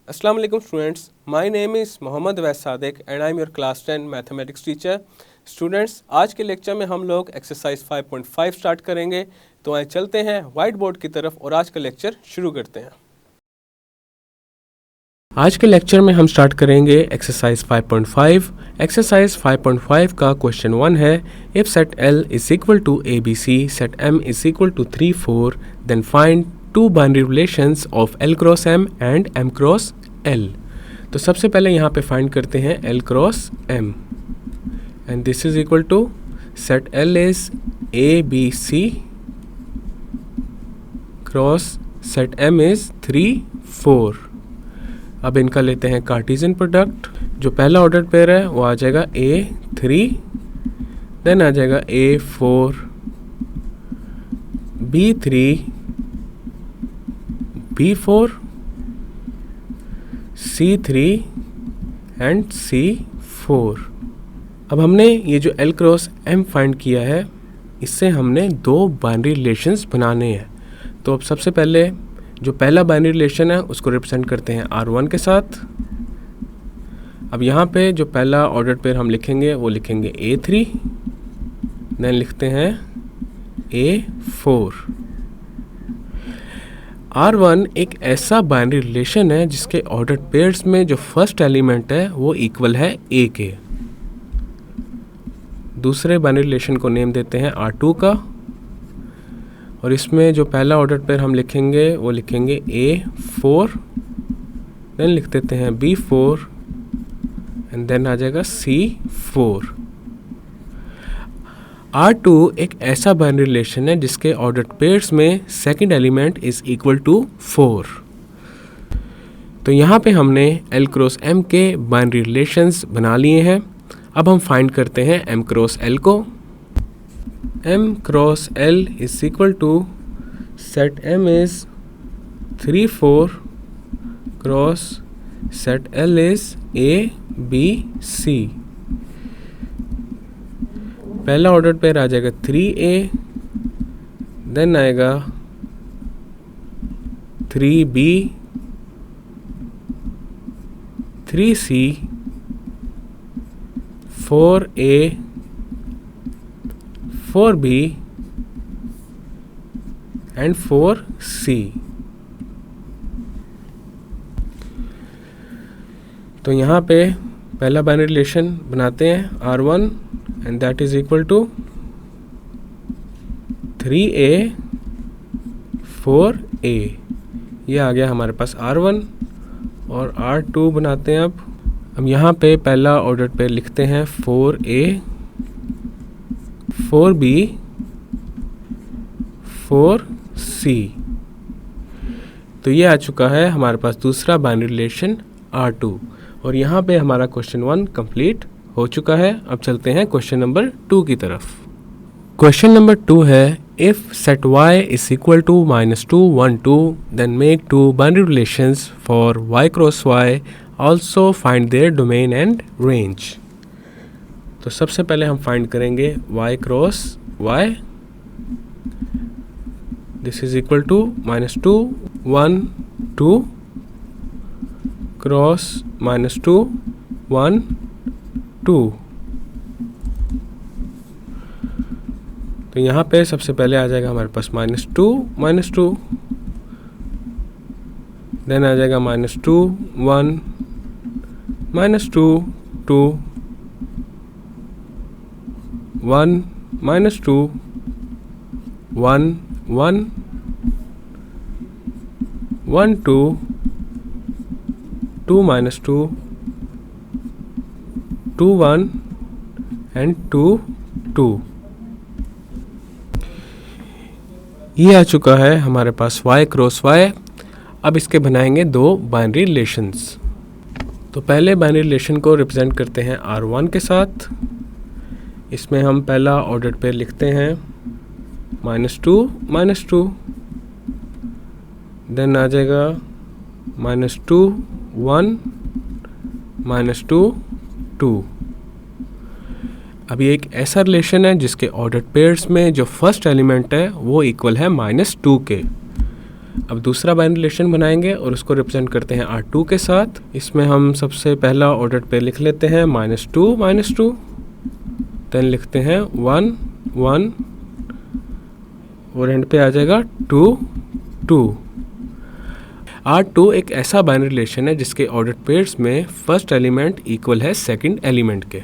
Assalamu alaikum students. My name is Mohammad Wais Sadiq and I am your class 10 mathematics teacher. Students, आज के lecture में हम लोग exercise 5.5 start करेंगे. तो आइए चलते हैं वाइट बोर्ड की तरफ और आज का लेक्चर शुरू करते हैं. आज के लेक्चर में हम स्टार्ट करेंगे एक्सरसाइज 5.5. एक्सरसाइज 5.5 का क्वेश्चन 1 है, if set L is equal to ABC, set M is equal to 3, 4, then find two binary relations of L cross M and M cross L. तो सबसे पहले यहाँ पे फाइंड करते हैं L cross M and this is equal to set L is ABC cross set M is 3, 4. अब इनका लेते हैं कार्टेशियन प्रोडक्ट. जो पहला ऑर्डर पेयर है वो आ जाएगा A3, देन आ जाएगा A4, B3, B4, C3 and C4. अब हमने ये जो L क्रॉस M फाइंड किया है, इससे हमने दो बाइनरी रिलेशंस बनाने हैं. तो अब सबसे पहले जो पहला बाइनरी रिलेशन है उसको रिप्रेजेंट करते हैं R1 के साथ. अब यहाँ पे जो पहला ऑर्डर पेयर हम लिखेंगे वो लिखेंगे A3, देन लिखते हैं A4. R1 एक ऐसा बाइनरी रिलेशन है जिसके ऑर्डर पेयर्स में जो फर्स्ट एलिमेंट है वो इक्वल है A के. दूसरे बाइनरी रिलेशन को नेम देते हैं R2 का, और इसमें जो पहला ऑर्डर पेयर हम लिखेंगे वो लिखेंगे A4, देन लिख देते हैं B4 एंड देन आ जाएगा C4. R2 एक ऐसा बाइनरी रिलेशन है जिसके ऑर्डर पेयर्स में second element is equal to 4. तो यहाँ पे हमने L क्रॉस M के बाइनरी रिलेशंस बना लिए हैं. अब हम फाइंड करते हैं M क्रॉस L को. M cross L is equal to set M is 3, 4 cross set L is A, B, C. पहला ऑर्डर पेयर आ जाएगा 3A, देन आएगा 3B, 3C, 4A, 4B and 4C. तो यहाँ पे पहला बाइनरी रिलेशन बनाते हैं R1 and that is equal to 3A, 4A. ये आ गया हमारे पास R1. और R2 बनाते हैं. अब यहाँ पे पहला ऑर्डर पे लिखते हैं 4A, 4B, 4C. तो ये आ चुका है हमारे पास दूसरा बाइनरी रिलेशन R2. और यहाँ पे हमारा क्वेश्चन 1 कंप्लीट हो चुका है. अब चलते हैं क्वेश्चन नंबर 2 की तरफ. क्वेश्चन नंबर 2 है, if set Y is equal to -2, 1, 2, then make two binary relations for Y cross Y, also find their domain and range. तो सबसे पहले हम फाइंड करेंगे Y cross Y. This is equal to -2, 1, 2 cross -2, 1, 2. तो यहाँ पे सबसे पहले आ जाएगा हमारे पास -2, -2, देन आ जाएगा -2, 1, -2, 2, 1, -2, 1, 1, 1, 2, 2, -2, 2, 1 एंड 2, 2. ये आ चुका है हमारे पास Y क्रॉस Y. अब इसके बनाएंगे दो बाइनरी रिलेशंस. तो पहले बाइनरी रिलेशन को रिप्रेजेंट करते हैं R1 के साथ. इसमें हम पहला ऑर्डर पेयर लिखते हैं -2, -2, देन आ जाएगा -2, 1, -2, 2. अब ये एक ऐसा रिलेशन है जिसके ऑर्डर पेयर्स में जो फर्स्ट एलिमेंट है वो इक्वल है -2 के. अब दूसरा बाइनरी रिलेशन बनाएंगे और उसको रिप्रेजेंट करते हैं R2 के साथ। इसमें हम सबसे पहला ऑर्डर पेयर लिख लेते हैं -2, देन लिखते हैं 1 1 और एंड पे आ जाएगा 2 2। R2 एक ऐसा बाइनरी रिलेशन है जिसके ऑर्डर पेयर्स में फर्स्ट एलिमेंट इक्वल है सेकंड एलिमेंट के।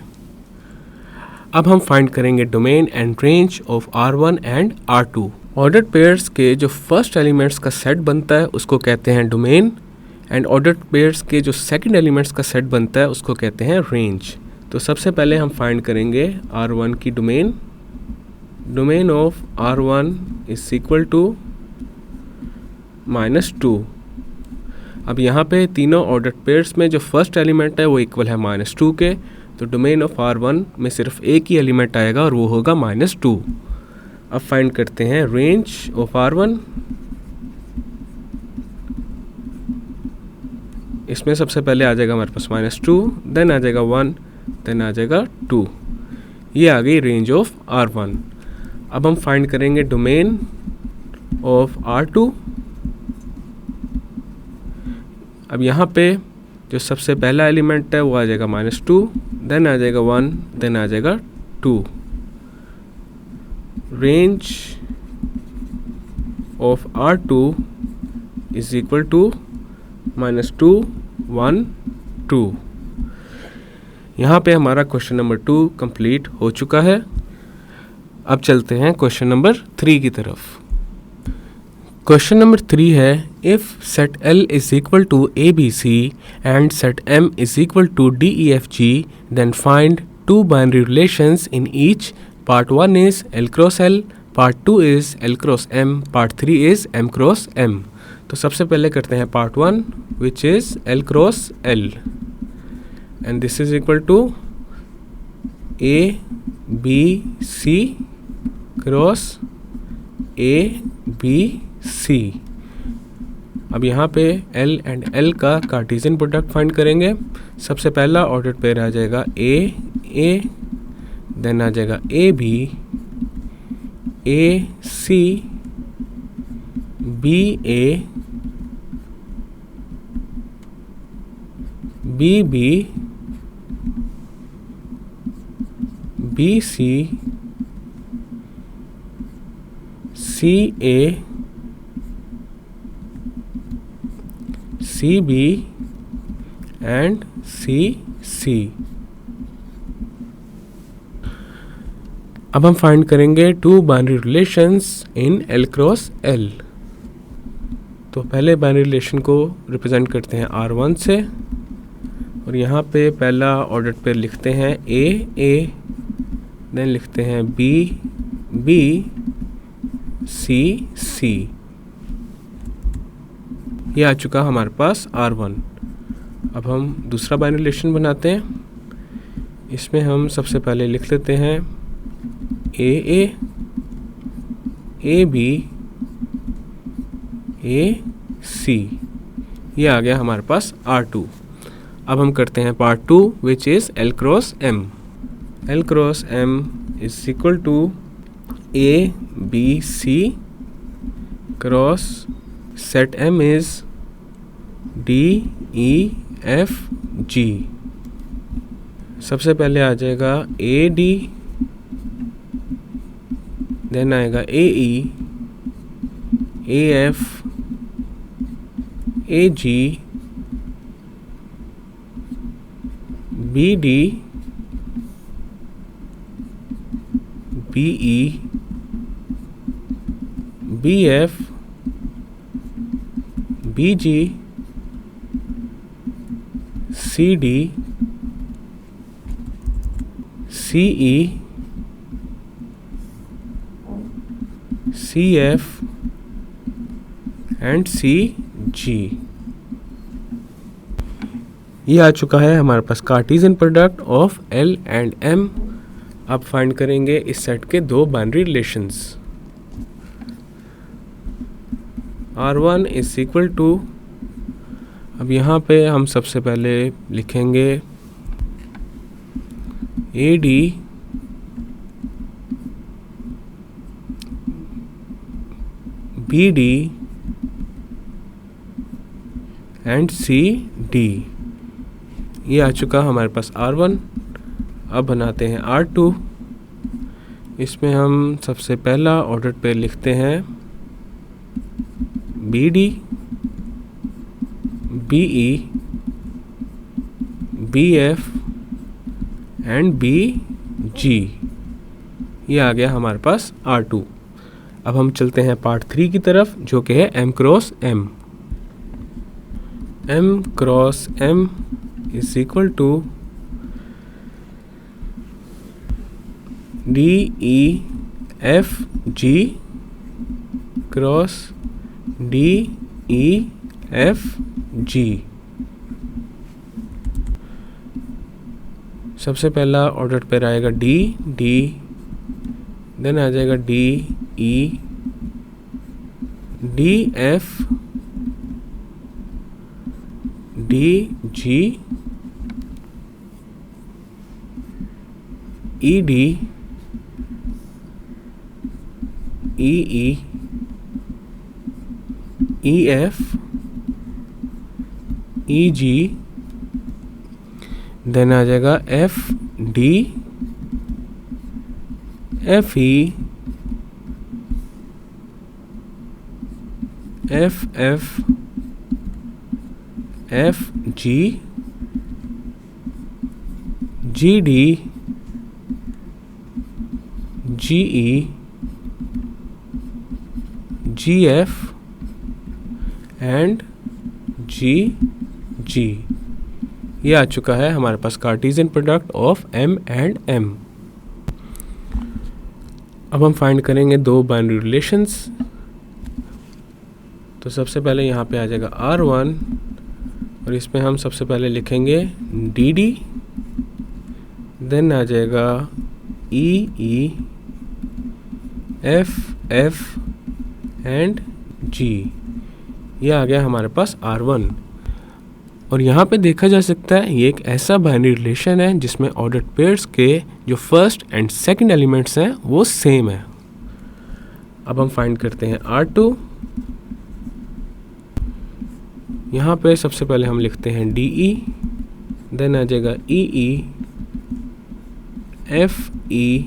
अब हम फाइंड करेंगे domain and range of R1 and R2। Order pairs के जो फर्स्ट एलिमेंट्स का सेट बनता है उसको कहते हैं डोमेन, एंड ऑर्डर पेयर्स के जो सेकंड एलिमेंट्स का सेट बनता है उसको कहते हैं रेंज। तो सबसे पहले हम फाइंड करेंगे R1 की domain. Domain of R1 is equal to -2। अब यहाँ पे तीनों ऑर्डर पेयर्स में जो फर्स्ट एलिमेंट है वो इक्वल है -2 के, तो डोमेन ऑफ R1 में सिर्फ एक ही एलिमेंट आएगा और वो होगा -2। अब फाइंड करते हैं रेंज ऑफ R1। इसमें सबसे पहले आ जाएगा हमारे पास -2, देन आ जाएगा 1, देन आ जाएगा 2। ये आ गई रेंज ऑफ R1। अब हम फाइंड करेंगे डोमेन ऑफ R2। अब यहाँ पे जो सबसे पहला एलिमेंट है वो आ जाएगा -2, देन आ जाएगा 1, देन आ जाएगा 2। Range of R2 is equal to -2 1 2। यहाँ पे हमारा क्वेश्चन नंबर 2 कंप्लीट हो चुका है। अब चलते हैं क्वेश्चन नंबर 3 की तरफ। क्वेश्चन नंबर 3 है, if set L is equal to ABC and set M is equal to DEFG, then find two binary relations in each. Part 1 is L cross L, part 2 is L cross M, part 3 is M cross M। तो सबसे पहले करते हैं part 1 which is L cross L, and this is equal to ABC cross ABC। अब यहाँ पे L and L का cartesian product find करेंगे। सबसे पहला ऑर्डर पेयर आ जाएगा A, देन आ जाएगा AB, AC, BA, BB, BC, CA, CB and CC। अब हम फाइंड करेंगे two binary relations in L cross L। तो पहले बाइनरी रिलेशन को रिप्रेजेंट करते हैं R1 से, और यहाँ पे पहला ऑर्डर पेयर लिखते हैं A, देन लिखते हैं B, C। ये आ चुका हमारे पास R1। अब हम दूसरा बाइनरी रिलेशन बनाते हैं। इसमें हम सबसे पहले लिख लेते हैं AA, AB, AC। ये आ गया हमारे पास R2। अब हम करते हैं part 2 which is L cross M। L cross M is equal to ABC cross set M is DEFG। सबसे पहले आ जाएगा AD, देन आएगा AE, AF, AG, BD, BE, BF, BG, CD, CE, CF and CG। ये आ चुका है हमारे पास Cartesian product of L and M। अब फाइंड करेंगे इस सेट के दो binary relations. R1 is equal to, अब यहाँ पे हम सबसे पहले लिखेंगे AD, BD, and C D. ये आ चुका हमारे पास R1। अब बनाते हैं R2। इसमें हम सबसे पहला ऑर्डर पेयर लिखते हैं BD, BE, BF and BG। ये आ गया हमारे पास R2। अब हम चलते हैं पार्ट 3 की तरफ, जो कि है M cross M। M cross M is equal to DEFG cross DEFG। सबसे पहला ऑर्डर पेयर आएगा D, देन आ जाएगा DE, DF, DG, ED, EE, EF, EG, then आ जाएगा FD, FE, FF, FG, GD, GE, GF and GG। ये आ चुका है हमारे पास Cartesian product of M and M। अब हम फाइंड करेंगे दो बाइनरी रिलेशंस। तो सबसे पहले यहाँ पे आ जाएगा R1 और इसमें हम सबसे पहले लिखेंगे DD, देन आ जाएगा EE, FF एंड G। ये आ गया हमारे पास R1। और यहाँ पे देखा जा सकता है ये एक ऐसा बाइनरी रिलेशन है जिसमें ऑर्डर्ड पेयर्स के जो फर्स्ट एंड सेकंड एलिमेंट्स हैं वो सेम है। अब हम फाइंड करते हैं R2। यहाँ पे सबसे पहले हम लिखते हैं DE, देन आ जाएगा EE, FE,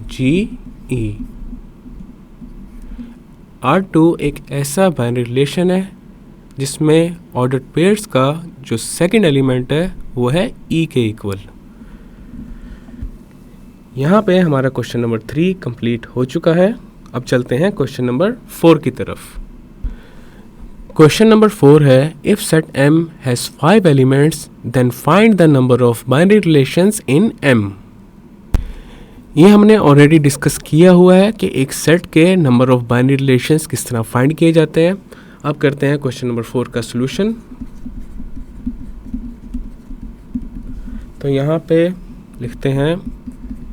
GE। R2 एक ऐसा बाइनरी रिलेशन है जिसमें ऑर्डर्ड पेयर्स का जो सेकंड एलिमेंट है वो है E के इक्वल। यहाँ पे हमारा क्वेश्चन नंबर 3 कंप्लीट हो चुका है। अब चलते हैं क्वेश्चन नंबर 4 की तरफ। क्वेश्चन नंबर 4 है if set M has 5 elements then find the number of binary relations in M। ये हमने ऑलरेडी डिस्कस किया हुआ है कि एक सेट के नंबर ऑफ बाइनरी रिलेशंस किस तरह फाइंड किए जाते हैं। अब करते हैं क्वेश्चन नंबर 4 का सॉल्यूशन। तो यहाँ पे लिखते हैं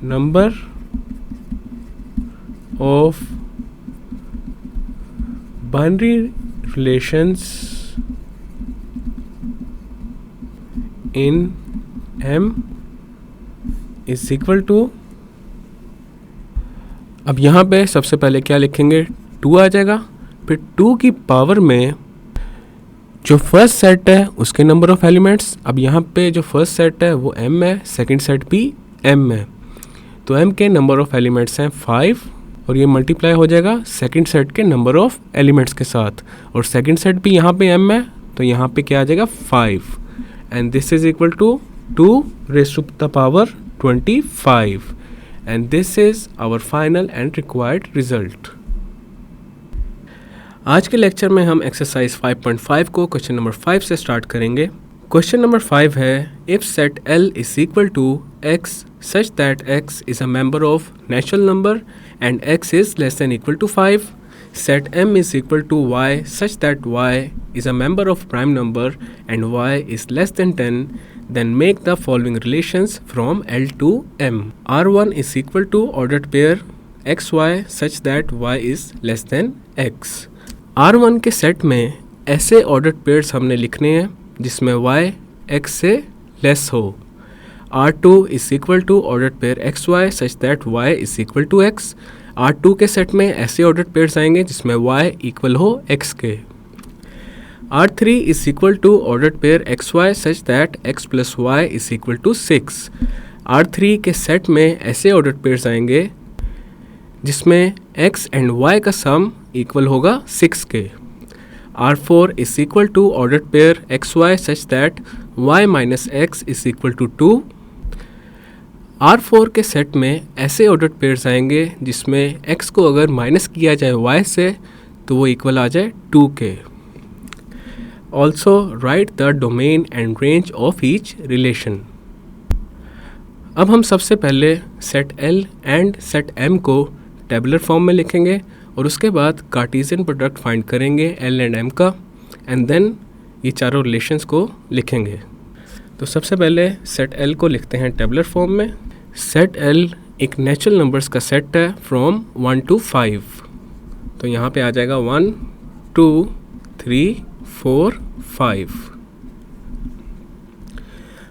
number of binary relations in M is equal to. अब यहाँ पे सबसे पहले क्या लिखेंगे 2 आ जाएगा, फिर 2 की पावर में जो फर्स्ट सेट है उसके नंबर ऑफ एलिमेंट्स। अब यहाँ पे जो फर्स्ट सेट है वो M है, सेकंड सेट भी M है, तो M के नंबर ऑफ एलिमेंट्स हैं 5 और ये मल्टीप्लाई हो जाएगा सेकंड सेट के नंबर ऑफ एलिमेंट्स के साथ। और सेकंड सेट भी यहाँ पे M है तो यहाँ पे क्या आ जाएगा 5 and this is equal to 2 raise to the power 25 and this is our final and required result। आज के लेक्चर में हम एक्सरसाइज 5.5 को क्वेश्चन नंबर 5 से स्टार्ट करेंगे। क्वेश्चन नंबर 5 है if set L is equal to x such that x is a member of natural number and x is less than equal to 5, set M is equal to y such that y is a member of prime number and y is less than 10, then make the following relations from L to M। R1 is equal to ordered pair xy such that y is less than x। R1 के set में ऐसे ordered pairs हमने लिखने हैं जिसमें y x से less हो। R2 is equal to ordered pair xy such that y is equal to x। R2 के सेट में ऐसे ऑर्डर्ड पेयर्स आएंगे जिसमें y इक्वल हो x के। R3 is equal to ordered pair XY such that X plus Y is equal to 6। R3 के set में ऐसे ऑर्डर्ड पेयर्स आएंगे जिसमें X एंड Y का सम इक्वल होगा 6 के। R4 is equal to ordered pair XY such that Y minus X is equal to 2। R4 के set में ऐसे ऑर्डर्ड पेयर्स आएंगे जिसमें X को अगर माइनस किया जाए Y से तो वो इक्वल आ जाए 2 के। Also right the domain and range of each relation. अब हम सबसे पहले set L and set M को टेबुलर फॉर्म में लिखेंगे और उसके बाद कार्टेशियन प्रोडक्ट फाइंड करेंगे L एंड M का, एंड देन ये चारों रिलेशंस को लिखेंगे। तो सबसे पहले सेट L को लिखते हैं टेबुलर फॉर्म में। सेट L एक नेचुरल नंबर्स का सेट है फ्रॉम 1 to 5। तो यहाँ पे आ जाएगा 1 2 3 4 5।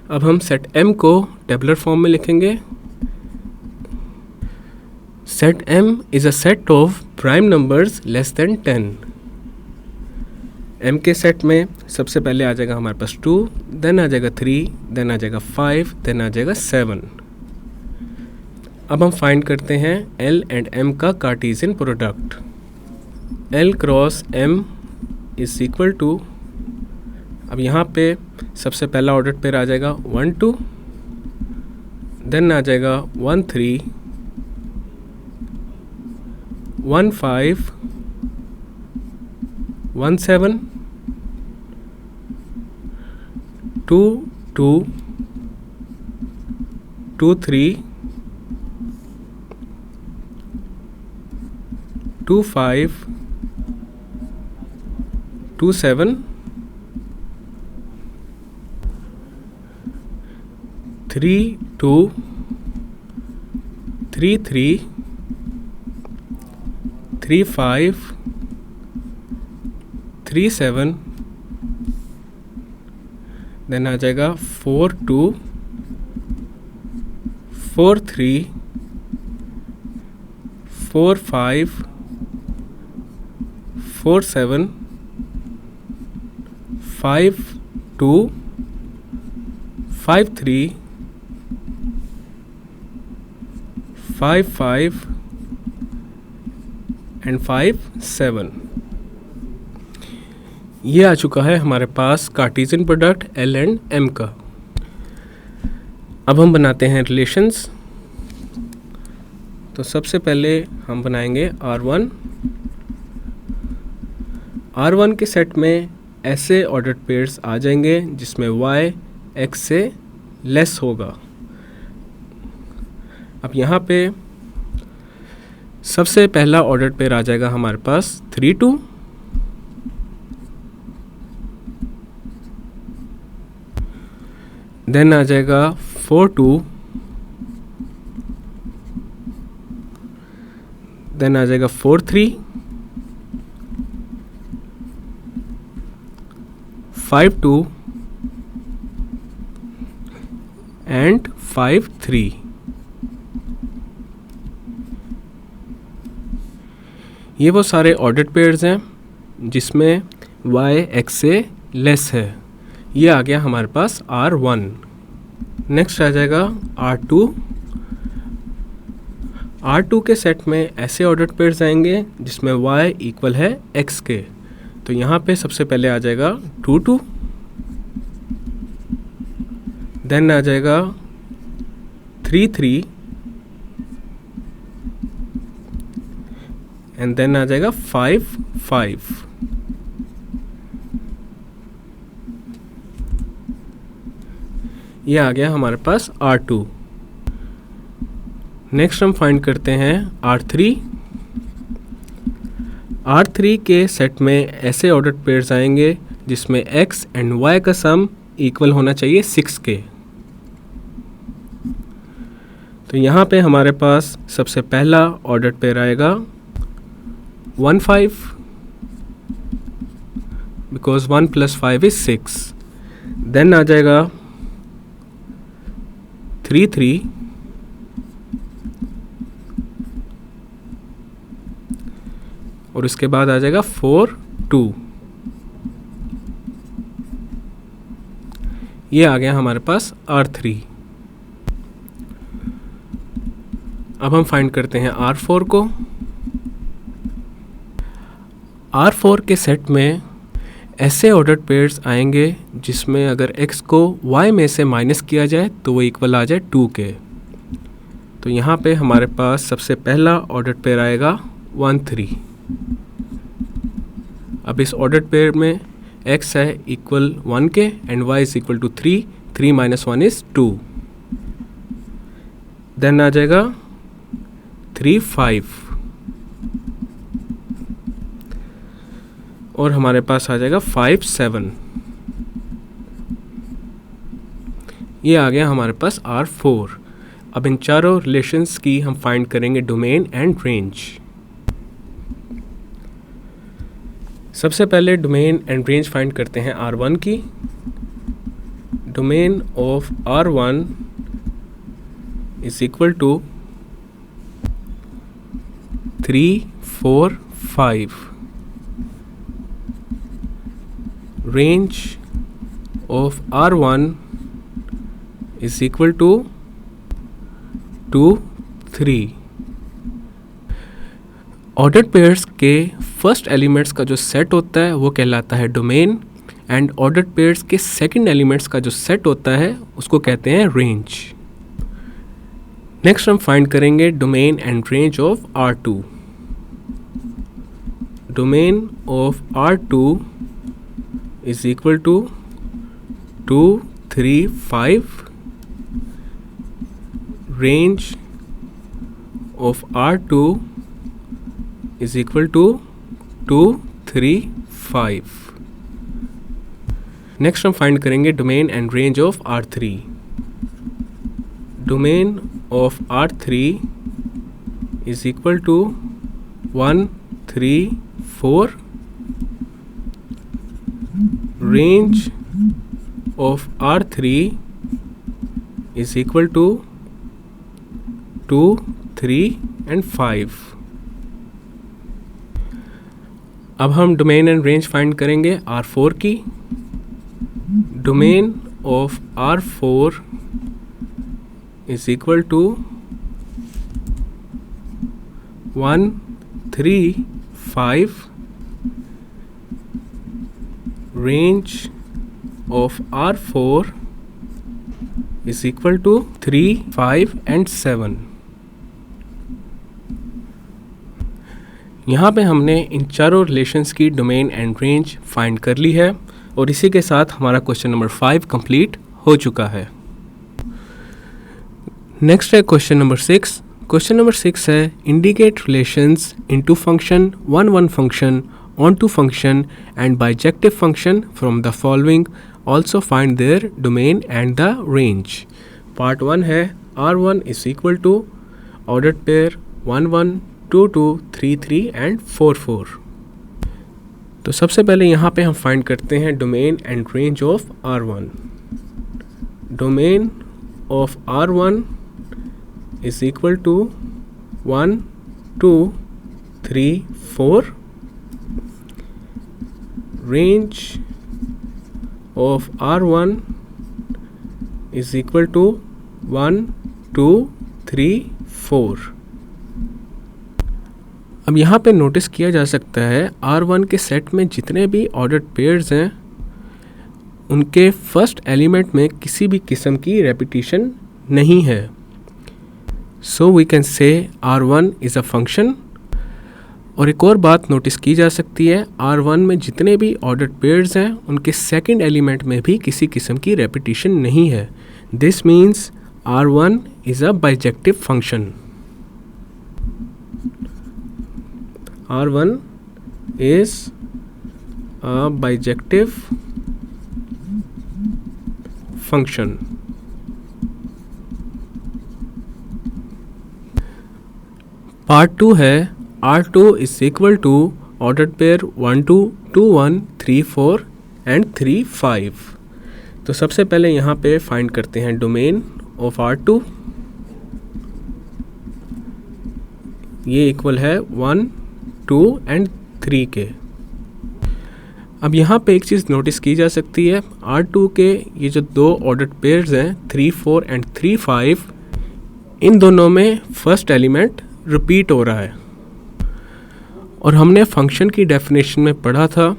अब हम सेट M को टेबुलर फॉर्म में लिखेंगे। Set M is a set of prime numbers less than 10। M के सेट में सबसे पहले आ जाएगा हमारे पास 2, देन आ जाएगा 3, देन आ जाएगा 5, देन आ जाएगा 7। अब हम फाइंड करते हैं L एंड M का cartesian product. L cross M is equal to, अब यहाँ पे सबसे पहला ऑर्डर पेयर आ जाएगा 1 2, देन आ जाएगा 1 3, 1 5, 1 7, 2 2, 2 3, 2 5, 2 7, 3 2, 3 3, 3 5, 3 7, देन आ जाएगा 4 2, 4 3, 4 5, 4 7, 5 2, 5 3, 5 5 एंड 5 7। ये आ चुका है हमारे पास Cartesian product L and M का। अब हम बनाते हैं रिलेशंस। तो सबसे पहले हम बनाएंगे R1। R1 के सेट में ऐसे ऑर्डर्ड पेयर्स आ जाएंगे जिसमें Y X से लेस होगा। अब यहाँ पे सबसे पहला ऑर्डर्ड पेयर आ जाएगा हमारे पास 3 2, देन आ जाएगा 4 2, देन आ जाएगा 4 3, 5 2 एंड 5 3। ये वो सारे ऑर्डर्ड पेयर्स हैं जिसमें Y X से लेस है। ये आ गया हमारे पास R1। नेक्स्ट आ जाएगा R2। R2 के सेट में ऐसे ऑर्डर्ड पेयर्स आएंगे जिसमें Y इक्वल है X के। तो यहाँ पे सबसे पहले आ जाएगा 2 2, देन आ जाएगा 3 3, एंड देन आ जाएगा 5 5। ये आ गया हमारे पास R2। नेक्स्ट हम फाइंड करते हैं R3। R3 के सेट में ऐसे ऑर्डर्ड पेयर्स आएंगे जिसमें X एंड Y का सम इक्वल होना चाहिए 6 के। तो यहाँ पे हमारे पास सबसे पहला ऑर्डर्ड पेयर आएगा 1 5, बिकॉज 1 + 5 is 6। देन आ जाएगा 3 3, और उसके बाद आ जाएगा 4 2। ये आ गया हमारे पास R3। अब हम फाइंड करते हैं R4 को। R4 के सेट में ऐसे ऑर्डर्ड पेयर्स आएंगे जिसमें अगर x को y में से माइनस किया जाए तो वो इक्वल आ जाए 2 के। तो यहाँ पे हमारे पास सबसे पहला ऑर्डर्ड पेयर आएगा 1 3। अब इस ऑर्डर्ड पेयर में x है इक्वल 1 के and y is equal to 3, 3 minus 1 is 2। Then आ जाएगा 3 5 और हमारे पास आ जाएगा 5 7। ये आ गया हमारे पास R4। अब इन चारों रिलेशंस की हम फाइंड करेंगे डोमेन एंड रेंज। सबसे पहले डोमेन एंड रेंज फाइंड करते हैं R1 की। Domain of R1 is equal to 3 4 5। Range of R1 is equal to 2 3। Ordered pairs के फर्स्ट एलिमेंट्स का जो सेट होता है वो कहलाता है डोमेन एंड ऑर्डर्ड पेयर्स के सेकंड एलिमेंट्स का जो सेट होता है उसको कहते हैं रेंज। नेक्स्ट हम फाइंड करेंगे domain and range of R2। Domain of R2 is equal to 2 3 5। range of R2 is equal to 2 3 5। Next हम फाइंड करेंगे domain and range of R3। Domain of R3 is equal to 1 3 4। range of R3 is equal to 2 3 and 5। अब हम domain and range find करेंगे R4 की। Domain of R4 is equal to 1 3 5। range of R4 is equal to 3 5 and 7। यहाँ पे हमने इन चारों relations की domain and range find कर ली है और इसी के साथ हमारा क्वेश्चन नंबर 5 कंप्लीट हो चुका है। नेक्स्ट है क्वेश्चन नंबर 6। क्वेश्चन नंबर 6 है indicate relations into function 1 1 function onto function and bijective function from the following, also find their domain and the range। Part 1 है R1 is equal to ordered pair 1 1 2 2 3 3 and 4 4। तो सबसे पहले यहाँ पे हम find करते हैं domain and range of R1। Domain of R1 is equal to 1 2 3 4। range of R1 is equal to 1 2 3 4। अब यहाँ पे नोटिस किया जा सकता है R1 के सेट में जितने भी ऑर्डर्ड पेयर्स हैं उनके फर्स्ट एलिमेंट में किसी भी किस्म की रेपिटेशन नहीं है। सो वी कैन से R1 इज़ अ फंक्शन। और एक और बात नोटिस की जा सकती है R1 में जितने भी ऑर्डर्ड पेयर्स हैं उनके सेकंड एलिमेंट में भी किसी किस्म की रेपिटेशन नहीं है। This means R1 is a bijective function. R1 is a bijective function. Part 2 है R2 is equal to ordered pair 1 2 2 1 3 4 and 3 5। तो सबसे पहले यहाँ पे फाइंड करते हैं डोमेन ऑफ R2। ये इक्वल है 1 2 and 3 के। अब यहाँ पे एक चीज़ नोटिस की जा सकती है, R2 के ये जो दो ऑर्डर्ड पेयर्स हैं 3, 4 एंड 3, 5, इन दोनों में फर्स्ट एलिमेंट रिपीट हो रहा है। और हमने फंक्शन की डेफिनेशन में पढ़ा था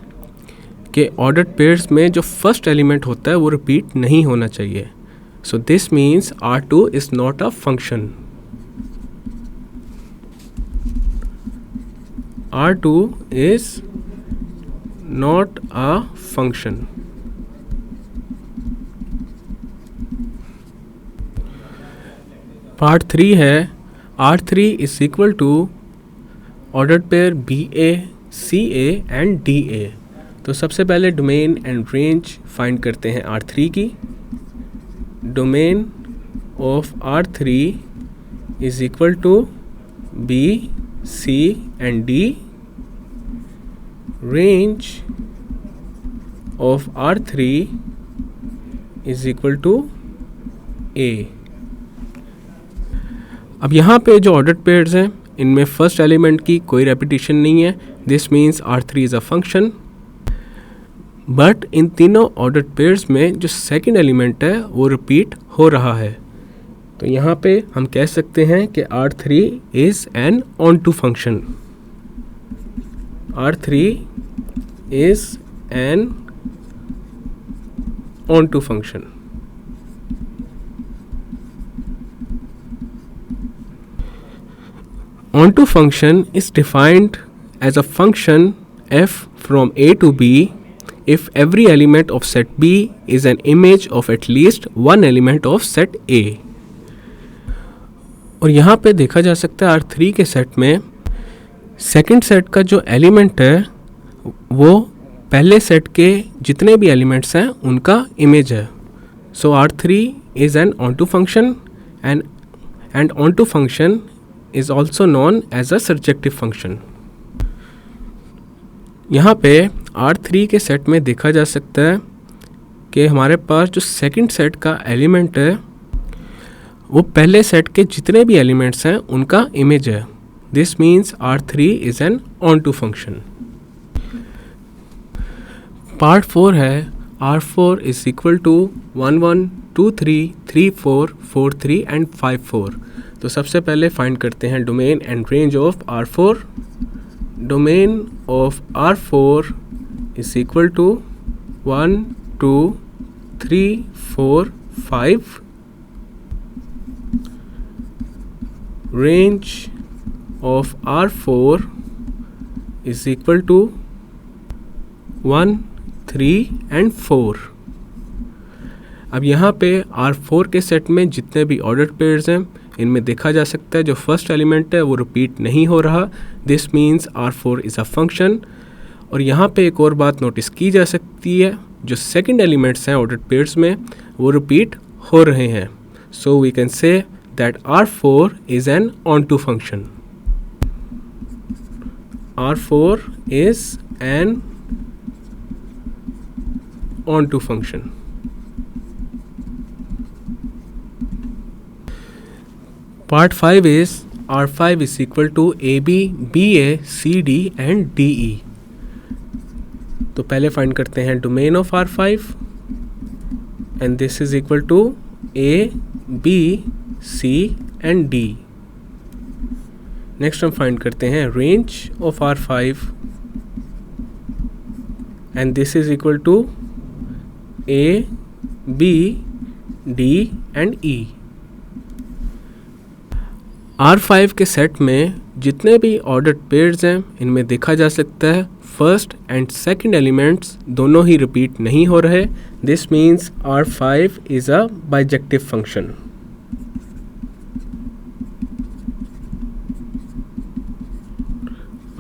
कि ऑर्डर्ड पेयर्स में जो फर्स्ट एलिमेंट होता है वो रिपीट नहीं होना चाहिए। So this means R2 is not a function. R2 is not a function. Part 3 है R3 is equal to ordered pair BA, CA and DA। तो सबसे पहले डोमेन एंड रेंज फाइंड करते हैं R3 की। Domain of R3 is equal to B, C and D। range of R3 is equal to A। अब यहाँ पे जो ऑर्डर्ड पेयर्स हैं इनमें फर्स्ट एलिमेंट की कोई रेपिटेशन नहीं है, this means R3 is a function. But in तीनों ऑर्डर्ड पेयर्स में जो सेकंड एलिमेंट है वो रिपीट हो रहा है। तो यहाँ पे हम कह सकते हैं कि R3 is an onto function. R3 is an onto function। Onto function is defined as a function f from A to B if every element of set B is an image of at least one element of set A। और यहाँ पे देखा जा सकता है R3 के set में second set का जो एलिमेंट है वो पहले सेट के जितने भी एलिमेंट्स हैं उनका इमेज है। So R3 is an onto function and onto function is also known as a surjective function. यहाँ पे R3 के सेट में देखा जा सकता है कि हमारे पास जो सेकंड सेट का एलिमेंट है वो पहले सेट के जितने भी एलिमेंट्स हैं उनका इमेज है। This means R3 is an onto function. Part 4 है R4 is equal to 1, 1, 2, 3, 3, 4, 4, 3 and 5, 4। तो सबसे पहले फाइंड करते हैं domain and range of R4। Domain of R4 is equal to 1, 2, 3, 4, 5। Range of R4 is equal to 1, 3 and 4। अब यहाँ पे R4 के सेट में जितने भी ऑर्डर्ड पेयर्स हैं इनमें देखा जा सकता है जो फर्स्ट एलिमेंट है वो रिपीट नहीं हो रहा, this means R4 is a function. और यहाँ पे एक और बात नोटिस की जा सकती है, जो सेकंड एलिमेंट्स हैं ऑर्डर्ड पेयर्स में वो रिपीट हो रहे हैं। So we can say that R4 is an onto function. R4 is an onto function। Part 5 is R5 is equal to AB, BA, CD and DE। तो पहले find करते हैं domain of R5 and this is equal to A, B, C and D। Next हम find करते हैं range of R5 and this is equal to A, B, D and E। R5 के set में जितने भी ordered pairs हैं इनमें देखा जा सकता है फर्स्ट एंड सेकंड एलिमेंट्स दोनों ही रिपीट नहीं हो रहे, this means R5 is a bijective function.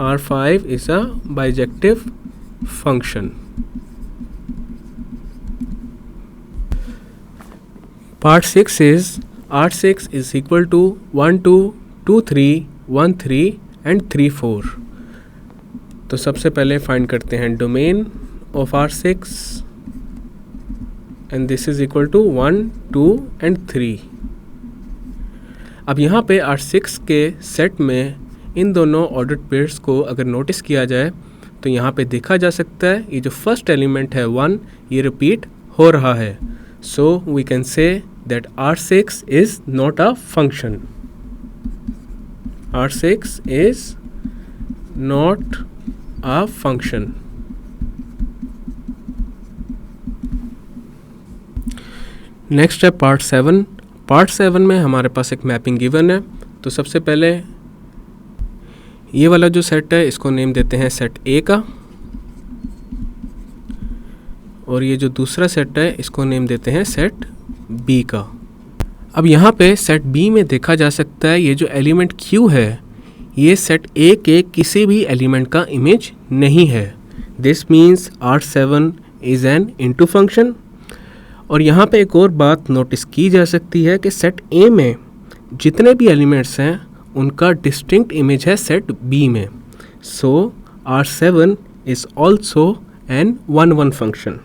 R5 is a bijective function। Part 6 is R6 is equal to 1, 2, 2, 3, 1, 3 and 3, 4। तो सबसे पहले फाइंड करते हैं domain of R6 and this is equal to 1, 2 and 3। अब यहाँ पे R6 के सेट में इन दोनों ऑर्डर्ड पेयर्स को अगर नोटिस किया जाए तो यहाँ पे देखा जा सकता है ये जो फर्स्ट एलिमेंट है 1 ये रिपीट हो रहा है. So we can say that R6 is not a function. R6 is not a function. Next है पार्ट 7. पार्ट 7 में हमारे पास एक मैपिंग गिवन है. तो सबसे पहले ये वाला जो सेट है इसको नेम देते हैं सेट ए का, और ये जो दूसरा सेट है इसको नेम देते हैं सेट बी का. अब यहाँ पे सेट बी में देखा जा सकता है ये जो एलिमेंट Q है ये सेट ए के किसी भी एलिमेंट का इमेज नहीं है. This means R7 is an into function. और यहाँ पे एक और बात नोटिस की जा सकती है कि सेट ए में जितने भी एलिमेंट्स हैं उनका डिस्टिंक्ट इमेज है सेट बी में. सो R7 is also an 1-1 function.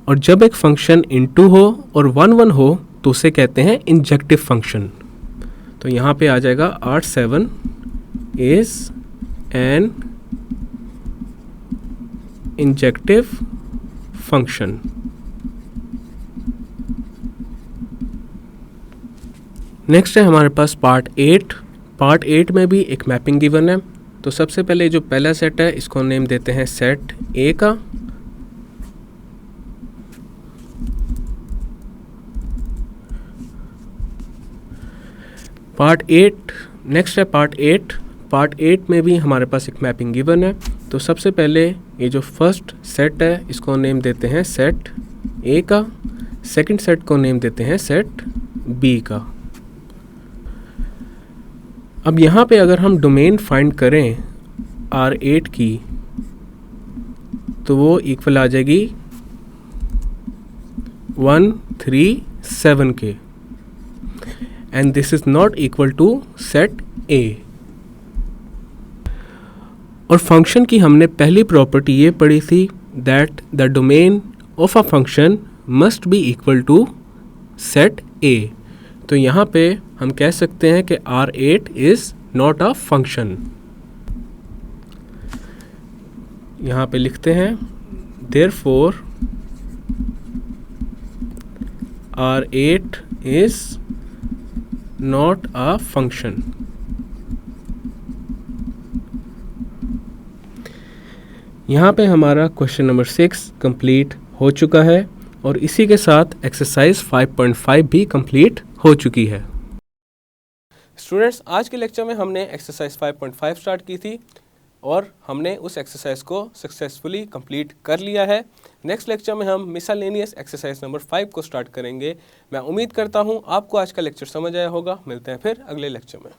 और जब एक फंक्शन इनटू हो और 1-1 हो तो उसे कहते हैं इंजेक्टिव फंक्शन. तो यहाँ पे आ जाएगा R7 is an injective function. Next है हमारे पास पार्ट 8. पार्ट 8 में भी एक मैपिंग गिवन है. तो सबसे पहले जो पहला सेट है इसको नेम देते हैं सेट ए का. पार्ट 8 नेक्स्ट है पार्ट 8. पार्ट 8 में भी हमारे पास एक मैपिंग गिवन है. तो सबसे पहले ये जो फर्स्ट सेट है इसको नेम देते हैं सेट ए का. सेकंड सेट को नेम देते हैं सेट बी का. अब यहाँ पे अगर हम डोमेन फाइंड करें R8 की तो वो इक्वल आ जाएगी 1, 3, 7 के. And this is not equal to set A. और फंक्शन की हमने पहली प्रॉपर्टी ये पढ़ी थी that the domain of a function must be equal to set A. तो यहाँ पे हम कह सकते हैं कि R8 is not a function. यहाँ पे लिखते हैं therefore R8 is not a function. यहाँ पे हमारा क्वेश्चन नंबर 6 कंप्लीट हो चुका है और इसी के साथ एक्सरसाइज 5.5 भी कंप्लीट हो चुकी है. स्टूडेंट्स, आज के लेक्चर में हमने एक्सरसाइज 5.5 स्टार्ट की थी और हमने उस एक्सरसाइज को सक्सेसफुली कंप्लीट कर लिया है. नेक्स्ट लेक्चर में हम मिसलेनियस एक्सरसाइज नंबर 5 को स्टार्ट करेंगे. मैं उम्मीद करता हूँ आपको आज का लेक्चर समझ आया होगा. मिलते हैं फिर अगले लेक्चर में.